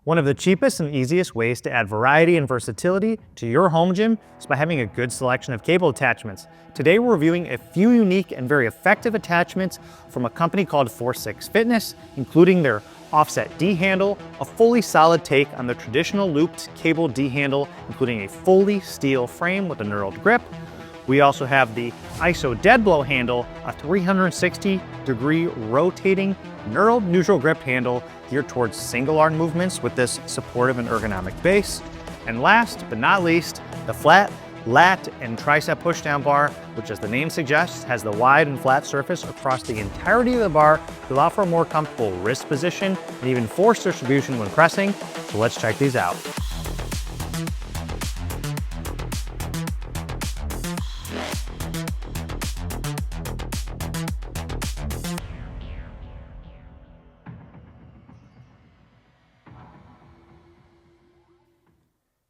One of the cheapest and easiest ways to add variety and versatility to your home gym is by having a good selection of cable attachments. Today we're reviewing a few unique and very effective attachments from a company called 4-6 Fitness, including their offset D handle, a fully solid take on the traditional looped cable D handle, including a fully steel frame with a knurled grip. We also have the ISO Deadblow handle, a 360-degree rotating knurled neutral grip handle geared towards single arm movements with this supportive and ergonomic base. And last but not least, the flat, lat, and tricep pushdown bar, which as the name suggests, has the wide and flat surface across the entirety of the bar to allow for a more comfortable wrist position and even force distribution when pressing. So let's check these out.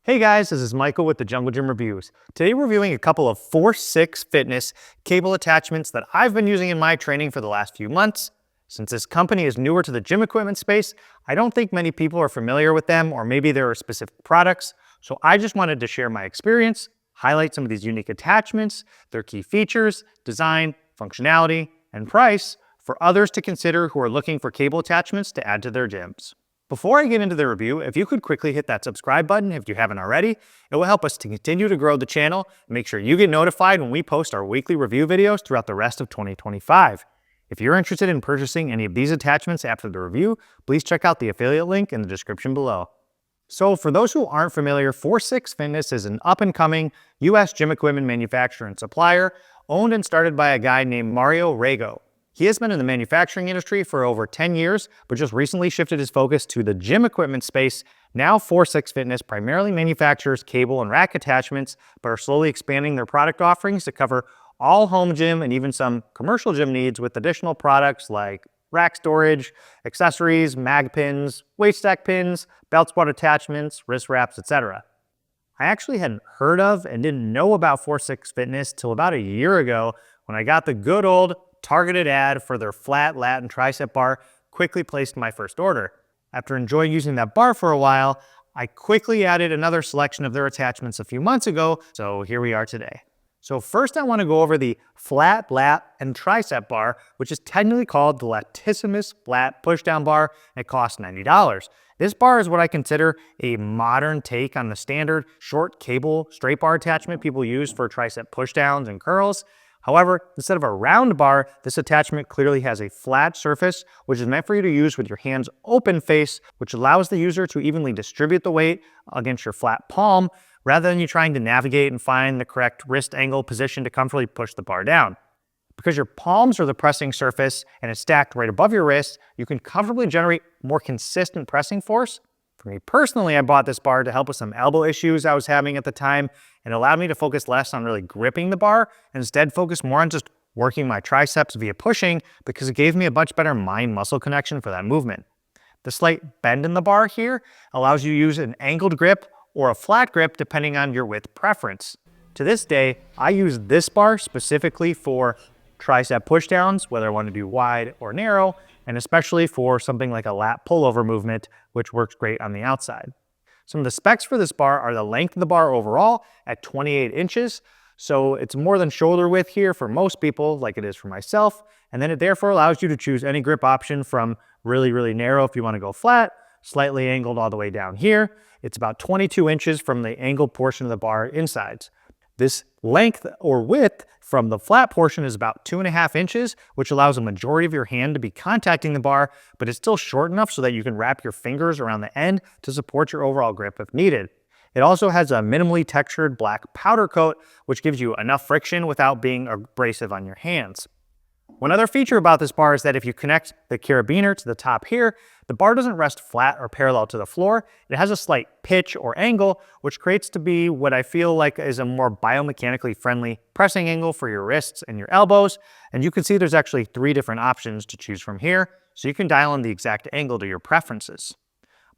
Hey guys, this is Michael with the Jungle Gym Reviews. Today we're reviewing a couple of 4-6 Fitness cable attachments that I've been using in my training for the last few months. Since this company is newer to the gym equipment space, I don't think many people are familiar with them, or maybe there are specific products. So I just wanted to share my experience, highlight some of these unique attachments, their key features, design, functionality, and price for others to consider who are looking for cable attachments to add to their gyms. Before I get into the review, if you could quickly hit that subscribe button if you haven't already, it will help us to continue to grow the channel and make sure you get notified when we post our weekly review videos throughout the rest of 2025. If you're interested in purchasing any of these attachments after the review, please check out the affiliate link in the description below. So for those who aren't familiar, 4-6 Fitness is an up-and-coming US gym equipment manufacturer and supplier owned and started by a guy named Mario Rego. He has been in the manufacturing industry for over 10 years, but just recently shifted his focus to the gym equipment space. Now 4-6 Fitness primarily manufactures cable and rack attachments, but are slowly expanding their product offerings to cover all home gym and even some commercial gym needs with additional products like rack storage, accessories, mag pins, weight stack pins, belt squat attachments, wrist wraps, etc. I actually hadn't heard of and didn't know about 4-6 Fitness till about a year ago when I got the good old targeted ad for their flat, lat, and tricep bar quickly placed my first order. After enjoying using that bar for a while, I quickly added another selection of their attachments a few months ago, so here we are today. So first I want to go over the flat, lat, and tricep bar, which is technically called the Latissimus Flat Pushdown Bar, and it costs $90. This bar is what I consider a modern take on the standard short cable straight bar attachment people use for tricep pushdowns and curls. However, instead of a round bar, this attachment clearly has a flat surface, which is meant for you to use with your hands open face, which allows the user to evenly distribute the weight against your flat palm, rather than you trying to navigate and find the correct wrist angle position to comfortably push the bar down. Because your palms are the pressing surface and it's stacked right above your wrist, you can comfortably generate more consistent pressing force. For me personally, I bought this bar to help with some elbow issues I was having at the time, and allowed me to focus less on really gripping the bar and instead focus more on just working my triceps via pushing, because it gave me a much better mind-muscle connection for that movement. The slight bend in the bar here allows you to use an angled grip or a flat grip depending on your width preference. To this day, I use this bar specifically for tricep pushdowns, whether I want to do wide or narrow, and especially for something like a lat pullover movement, which works great on the outside. Some of the specs for this bar are the length of the bar overall at 28 inches. So it's more than shoulder width here for most people, like it is for myself. And then it therefore allows you to choose any grip option from really, really narrow if you want to go flat, slightly angled all the way down here. It's about 22 inches from the angled portion of the bar insides. This length or width from the flat portion is about 2.5 inches, which allows a majority of your hand to be contacting the bar, but it's still short enough so that you can wrap your fingers around the end to support your overall grip if needed. It also has a minimally textured black powder coat, which gives you enough friction without being abrasive on your hands. One other feature about this bar is that if you connect the carabiner to the top here, the bar doesn't rest flat or parallel to the floor. It has a slight pitch or angle, which creates to be what I feel like is a more biomechanically friendly pressing angle for your wrists and your elbows. And you can see there's actually 3 different options to choose from here, so you can dial in the exact angle to your preferences.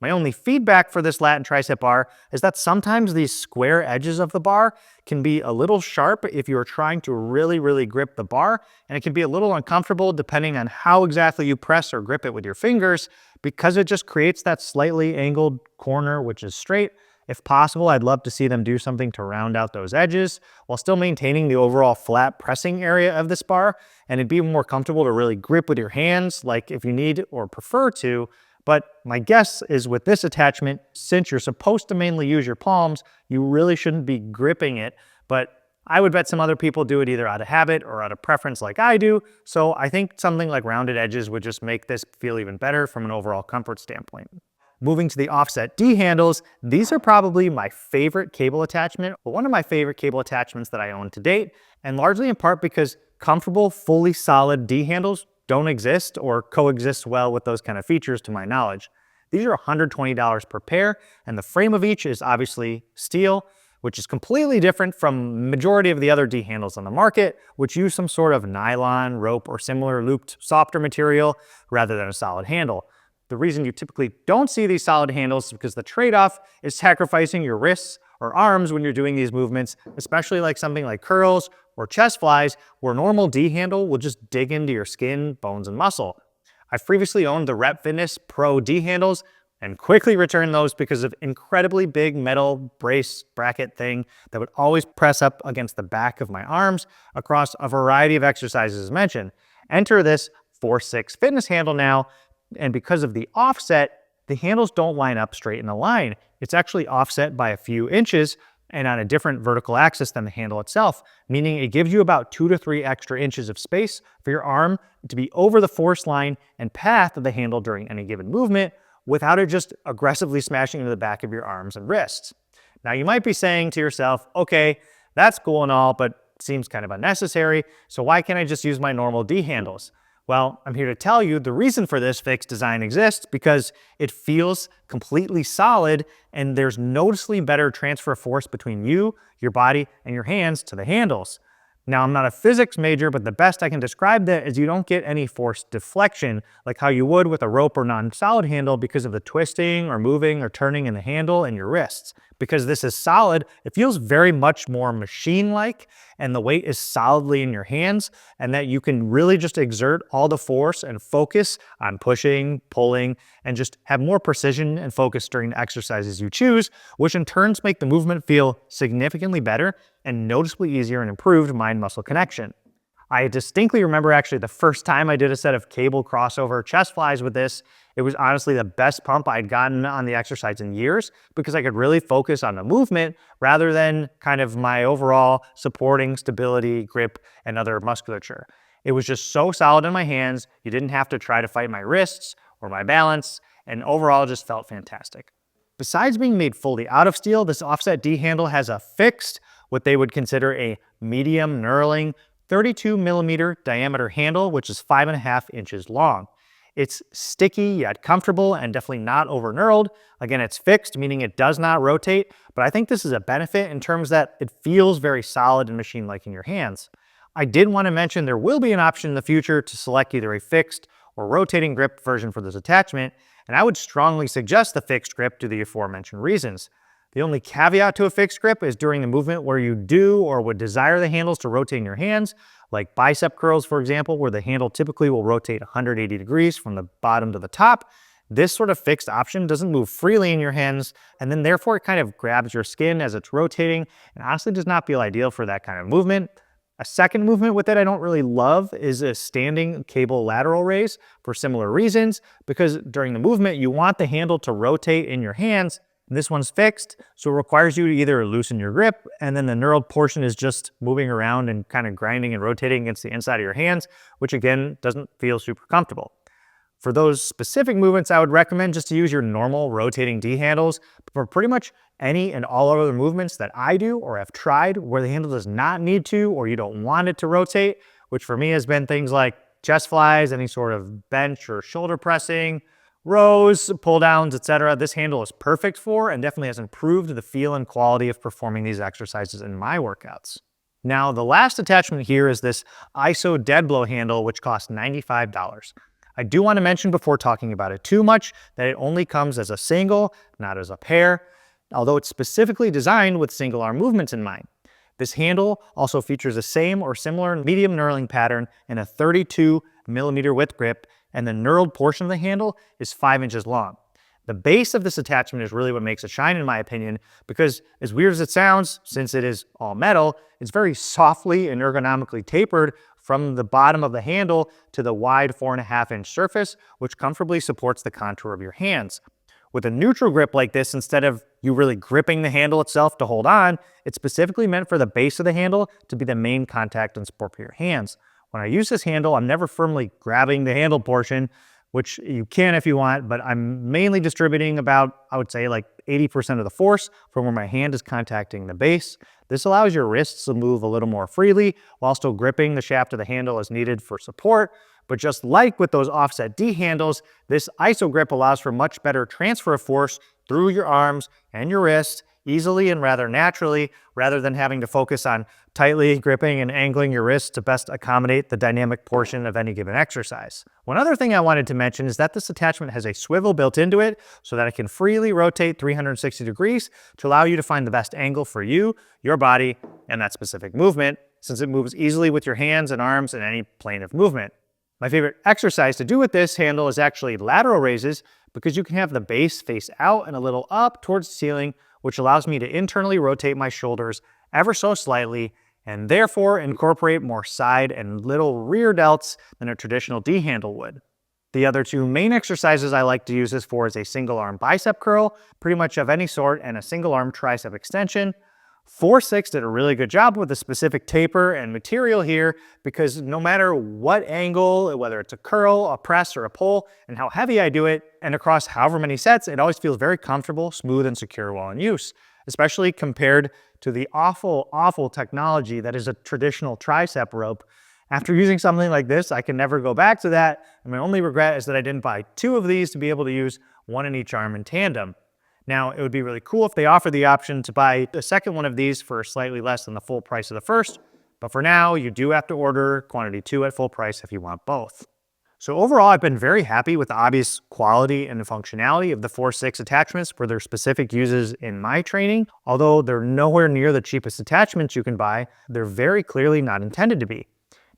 My only feedback for this lat and tricep bar is that sometimes these square edges of the bar can be a little sharp if you're trying to really grip the bar, and it can be a little uncomfortable depending on how exactly you press or grip it with your fingers, because it just creates that slightly angled corner, which is straight. If possible, I'd love to see them do something to round out those edges while still maintaining the overall flat pressing area of this bar, and it'd be more comfortable to really grip with your hands, like if you need or prefer to. But my guess is with this attachment, since you're supposed to mainly use your palms, you really shouldn't be gripping it. But I would bet some other people do it either out of habit or out of preference like I do. So I think something like rounded edges would just make this feel even better from an overall comfort standpoint. Moving to the offset D handles, these are probably my favorite cable attachment, or one of my favorite cable attachments that I own to date, and largely in part because comfortable, fully solid D handles don't exist or coexist well with those kind of features to my knowledge. These are $120 per pair, and the frame of each is obviously steel, which is completely different from majority of the other D handles on the market, which use some sort of nylon, rope, or similar looped softer material rather than a solid handle. The reason you typically don't see these solid handles is because the trade-off is sacrificing your wrists or arms when you're doing these movements, especially like something like curls or chest flies, where a normal D handle will just dig into your skin, bones, and muscle. I've previously owned the Rep Fitness Pro D handles and quickly returned those because of incredibly big metal brace bracket thing that would always press up against the back of my arms across a variety of exercises as mentioned. Enter this 4-6 fitness handle now, and because of the offset, the handles don't line up straight in a line. It's actually offset by a few inches and on a different vertical axis than the handle itself, meaning it gives you about 2 to 3 extra inches of space for your arm to be over the force line and path of the handle during any given movement without it just aggressively smashing into the back of your arms and wrists. Now you might be saying to yourself, okay, that's cool and all, but seems kind of unnecessary, so why can't I just use my normal D handles? Well, I'm here to tell you the reason for this fixed design exists because it feels completely solid and there's noticeably better transfer of force between you, your body, and your hands to the handles. Now, I'm not a physics major, but the best I can describe that is you don't get any force deflection like how you would with a rope or non-solid handle because of the twisting or moving or turning in the handle and your wrists. Because this is solid, it feels very much more machine-like, and the weight is solidly in your hands, and that you can really just exert all the force and focus on pushing, pulling, and just have more precision and focus during the exercises you choose, which in turns make the movement feel significantly better and noticeably easier and improved mind-muscle connection. I distinctly remember actually the first time I did a set of cable crossover chest flies with this. It was honestly the best pump I'd gotten on the exercise in years because I could really focus on the movement rather than kind of my overall supporting stability, grip, and other musculature. It was just so solid in my hands, you didn't have to try to fight my wrists or my balance, and overall it just felt fantastic. Besides being made fully out of steel, this offset D handle has a fixed, what they would consider a medium knurling, 32 millimeter diameter handle, which is 5.5 inches long. It's sticky yet comfortable and definitely not over knurled. Again, it's fixed, meaning it does not rotate, but I think this is a benefit in terms that it feels very solid and machine-like in your hands. I did want to mention there will be an option in the future to select either a fixed or rotating grip version for this attachment, and I would strongly suggest the fixed grip due to the aforementioned reasons. The only caveat to a fixed grip is during the movement where you do or would desire the handles to rotate in your hands, like bicep curls, for example, where the handle typically will rotate 180 degrees from the bottom to the top. This sort of fixed option doesn't move freely in your hands, and then therefore it kind of grabs your skin as it's rotating, and honestly does not feel ideal for that kind of movement. A second movement with it I don't really love is a standing cable lateral raise for similar reasons, because during the movement you want the handle to rotate in your hands. This one's fixed, so it requires you to either loosen your grip, and then the knurled portion is just moving around and kind of grinding and rotating against the inside of your hands, which again, doesn't feel super comfortable. For those specific movements, I would recommend just to use your normal rotating D handles. But for pretty much any and all other movements that I do or have tried where the handle does not need to or you don't want it to rotate, which for me has been things like chest flies, any sort of bench or shoulder pressing, rows, pull downs, etc. This handle is perfect for and definitely has improved the feel and quality of performing these exercises in my workouts. Now, the last attachment here is this ISO Deadblow handle, which costs $95. I do want to mention before talking about it too much that it only comes as a single, not as a pair, although it's specifically designed with single arm movements in mind. This handle also features the same or similar medium knurling pattern and a 32 millimeter width grip, and the knurled portion of the handle is 5 inches long. The base of this attachment is really what makes it shine, in my opinion, because as weird as it sounds, since it is all metal, it's very softly and ergonomically tapered from the bottom of the handle to the wide 4.5-inch surface, which comfortably supports the contour of your hands. With a neutral grip like this, instead of you really gripping the handle itself to hold on, it's specifically meant for the base of the handle to be the main contact and support for your hands. When I use this handle, I'm never firmly grabbing the handle portion, which you can if you want, but I'm mainly distributing about, I would say, like 80% of the force from where my hand is contacting the base. This allows your wrists to move a little more freely while still gripping the shaft of the handle as needed for support. But just like with those offset D handles, this ISO grip allows for much better transfer of force through your arms and your wrists easily and rather naturally, rather than having to focus on tightly gripping and angling your wrists to best accommodate the dynamic portion of any given exercise. One other thing I wanted to mention is that this attachment has a swivel built into it so that it can freely rotate 360 degrees to allow you to find the best angle for you, your body, and that specific movement, since it moves easily with your hands and arms in any plane of movement. My favorite exercise to do with this handle is actually lateral raises, because you can have the base face out and a little up towards the ceiling, which allows me to internally rotate my shoulders ever so slightly and therefore incorporate more side and little rear delts than a traditional D handle would. The other two main exercises I like to use this for is a single arm bicep curl, pretty much of any sort, and a single arm tricep extension. 4-6 did a really good job with the specific taper and material here, because no matter what angle, whether it's a curl, a press, or a pull, and how heavy I do it, and across however many sets, it always feels very comfortable, smooth, and secure while in use, especially compared to the awful technology that is a traditional tricep rope. After using something like this, I can never go back to that, and my only regret is that I didn't buy 2 of these to be able to use one in each arm in tandem. Now, it would be really cool if they offered the option to buy the second one of these for slightly less than the full price of the first, but for now, you do have to order quantity 2 at full price if you want both. So overall, I've been very happy with the obvious quality and functionality of the 4-6 attachments for their specific uses in my training. Although they're nowhere near the cheapest attachments you can buy, they're very clearly not intended to be.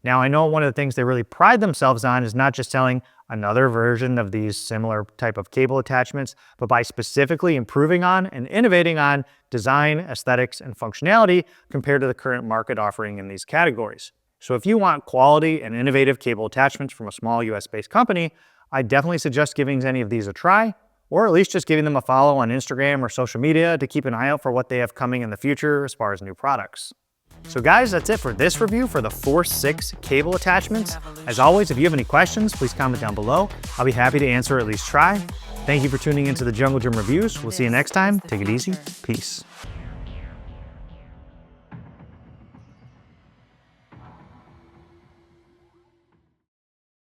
Now, I know one of the things they really pride themselves on is not just selling another version of these similar type of cable attachments, but by specifically improving on and innovating on design, aesthetics, and functionality compared to the current market offering in these categories. So if you want quality and innovative cable attachments from a small US-based company, I definitely suggest giving any of these a try, or at least just giving them a follow on Instagram or social media to keep an eye out for what they have coming in the future as far as new products. So guys, that's it for this review for the 4-6 cable attachments. As always, if you have any questions, please comment down below. I'll be happy to answer or at least try. Thank you for tuning into the Jungle Gym Reviews. We'll see you next time. Take it easy. Peace.